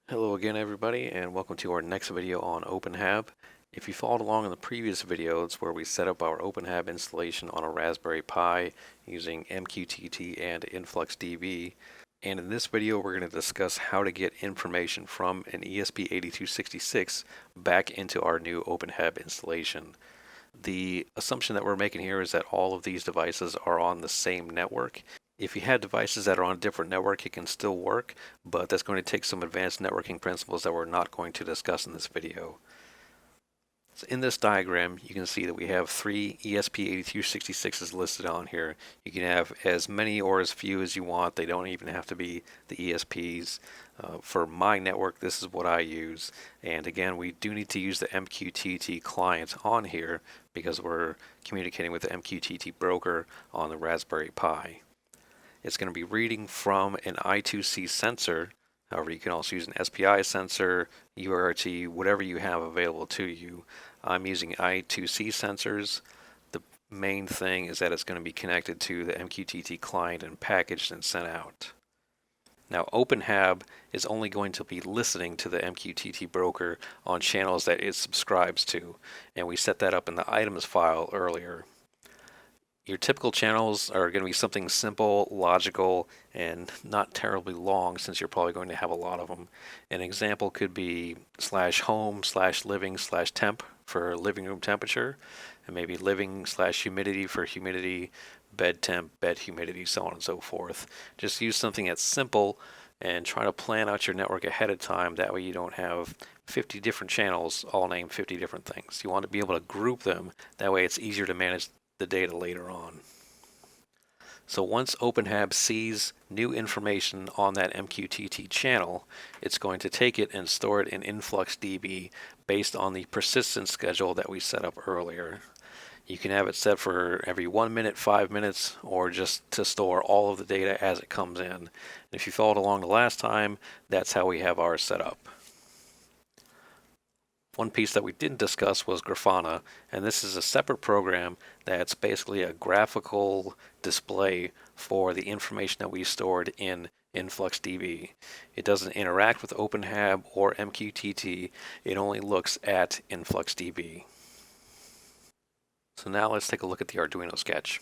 Hello again everybody, and welcome to our next video on OpenHAB. If you followed along in the previous videos where we set up our OpenHAB installation on a Raspberry Pi using MQTT and InfluxDB, and in this video we're going to discuss how to get information from an ESP8266 back into our new OpenHAB installation. The assumption that we're making here is that all of these devices are on the same network. If you had devices that are on a different network, it can still work, but that's going to take some advanced networking principles that we're not going to discuss in this video. So in this diagram, you can see that we have three ESP8266s listed on here. You can have as many or as few as you want. They don't even have to be the ESPs. For my network, this is what I use. And again, we do need to use the MQTT client on here because we're communicating with the MQTT broker on the Raspberry Pi. It's going to be reading from an I2C sensor. However, you can also use an SPI sensor, UART, whatever you have available to you. I'm using I2C sensors. The main thing is that it's going to be connected to the MQTT client and packaged and sent out. Now, OpenHAB is only going to be listening to the MQTT broker on channels that it subscribes to, and we set that up in the items file earlier. Your typical channels are going to be something simple, logical, and not terribly long since you're probably going to have a lot of them. An example could be /home/living/temp for living room temperature, and maybe living/humidity for humidity, bed temp, bed humidity, so on and so forth. Just use something that's simple and try to plan out your network ahead of time. That way you don't have 50 different channels all named 50 different things. You want to be able to group them. That way it's easier to manage the data later on. So once OpenHAB sees new information on that MQTT channel, it's going to take it and store it in InfluxDB based on the persistence schedule that we set up earlier. You can have it set for every 1 minute, 5 minutes, or just to store all of the data as it comes in. And if you followed along the last time, that's how we have ours set up. One piece that we didn't discuss was Grafana, and this is a separate program that's basically a graphical display for the information that we stored in InfluxDB. It doesn't interact with OpenHAB or MQTT, it only looks at InfluxDB. So now let's take a look at the Arduino Sketch.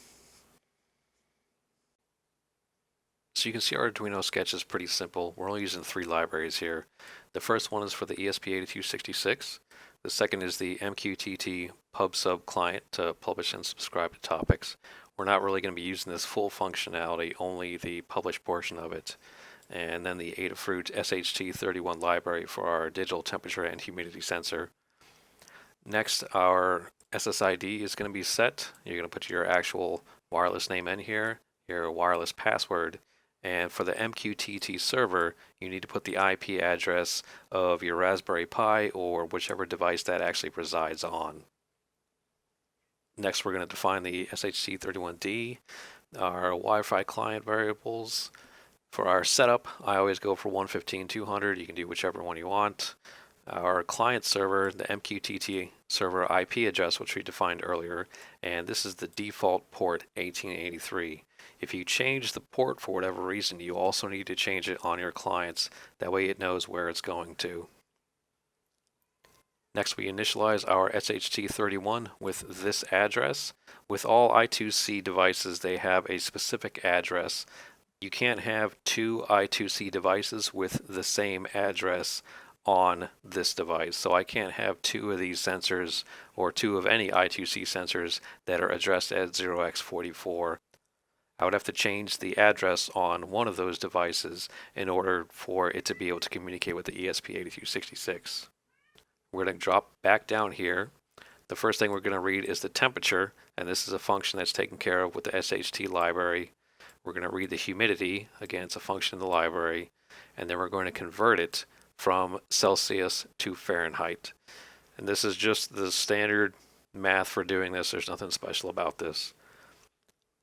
So you can see our Arduino Sketch is pretty simple. We're only using 3 libraries here. The first one is for the ESP8266. The second is the MQTT PubSub client to publish and subscribe to topics. We're not really going to be using this full functionality, only the publish portion of it. And then the Adafruit SHT31 library for our digital temperature and humidity sensor. Next, our SSID is going to be set. You're going to put your actual wireless name in here, your wireless password, and for the MQTT server, you need to put the IP address of your Raspberry Pi or whichever device that actually resides on. Next, we're going to define the SHT31D, our Wi-Fi client variables. For our setup, I always go for 115.200. You can do whichever one you want. Our client server, the MQTT server IP address, which we defined earlier, and this is the default port 1883. If you change the port for whatever reason, you also need to change it on your clients. That way it knows where it's going to. Next, we initialize our SHT31 with this address. With all I2C devices, they have a specific address. You can't have 2 I2C devices with the same address on this device. So I can't have 2 of these sensors or 2 of any I2C sensors that are addressed as 0x44. I would have to change the address on one of those devices in order for it to be able to communicate with the ESP8266. We're going to drop back down here. The first thing we're going to read is the temperature, and this is a function that's taken care of with the SHT library. We're going to read the humidity, again it's a function of the library, and then we're going to convert it from Celsius to Fahrenheit. And this is just the standard math for doing this. There's nothing special about this.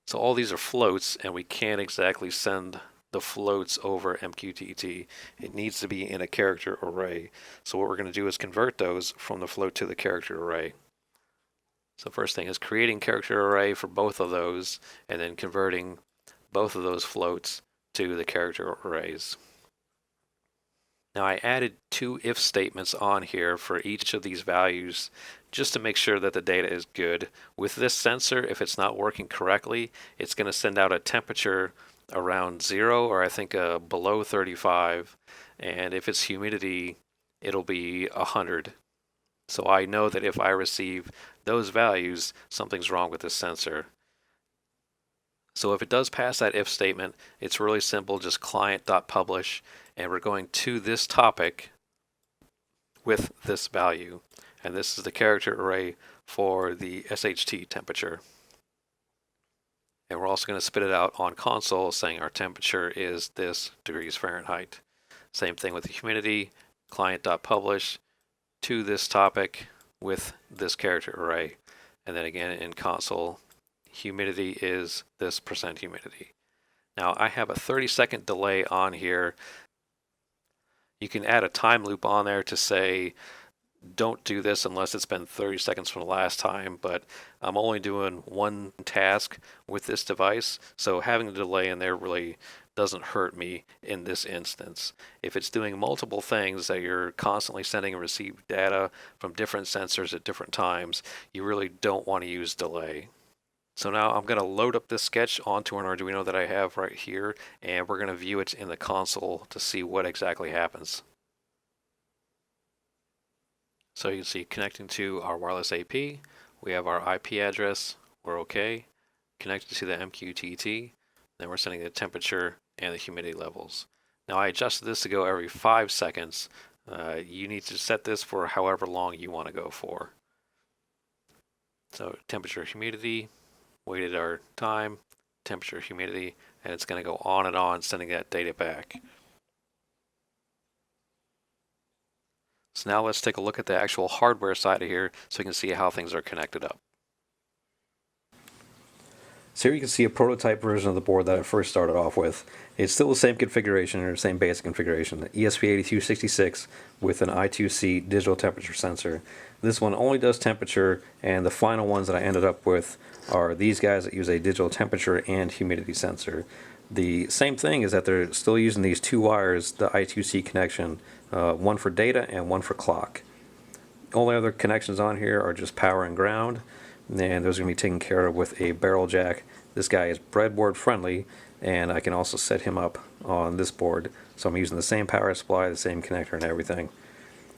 So all these are floats, and we can't exactly send the floats over MQTT. It needs to be in a character array. So what we're going to do is convert those from the float to the character array. So first thing is creating character array for both of those, and then converting both of those floats to the character arrays. Now I added 2 if statements on here for each of these values just to make sure that the data is good. With this sensor, if it's not working correctly, it's going to send out a temperature around 0 or I think below 35, and if it's humidity, it'll be 100. So I know that if I receive those values, something's wrong with this sensor. So if it does pass that if statement, it's really simple, just client.publish, and we're going to this topic with this value. And this is the character array for the SHT temperature. And we're also going to spit it out on console saying our temperature is this degrees Fahrenheit. Same thing with the humidity, client.publish to this topic with this character array. And then again in console, humidity is this % humidity. Now I have a 30-second delay on here. You can add a time loop on there to say don't do this unless it's been 30 seconds from the last time, but I'm only doing one task with this device, so having the delay in there really doesn't hurt me in this instance. If it's doing multiple things that you're constantly sending and receiving data from different sensors at different times, you really don't want to use delay. So now I'm going to load up this sketch onto an Arduino that I have right here, and we're going to view it in the console to see what exactly happens. So you can see connecting to our wireless AP, we have our IP address, we're okay. Connected to the MQTT, then we're sending the temperature and the humidity levels. Now I adjusted this to go every 5 seconds. You need to set this for however long you want to go for. So temperature, humidity, waited our time, temperature, humidity, and it's going to go on and on sending that data back. So now let's take a look at the actual hardware side of here so you can see how things are connected up. So here you can see a prototype version of the board that I first started off with. It's still the same configuration or the same basic configuration, the ESP8266 with an I2C digital temperature sensor. This one only does temperature, and the final ones that I ended up with are these guys that use a digital temperature and humidity sensor. The same thing is that they're still using these 2 wires, the I2C connection, one for data and one for clock. Only other connections on here are just power and ground, and those are going to be taken care of with a barrel jack. This guy is breadboard friendly, and I can also set him up on this board. So I'm using the same power supply, the same connector and everything.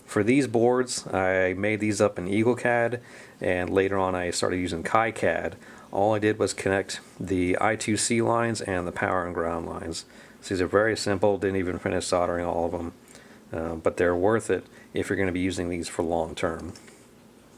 For these boards, I made these up in EagleCAD, and later on I started using KiCad. All I did was connect the I2C lines and the power and ground lines. So these are very simple, didn't even finish soldering all of them, but they're worth it if you're going to be using these for long term.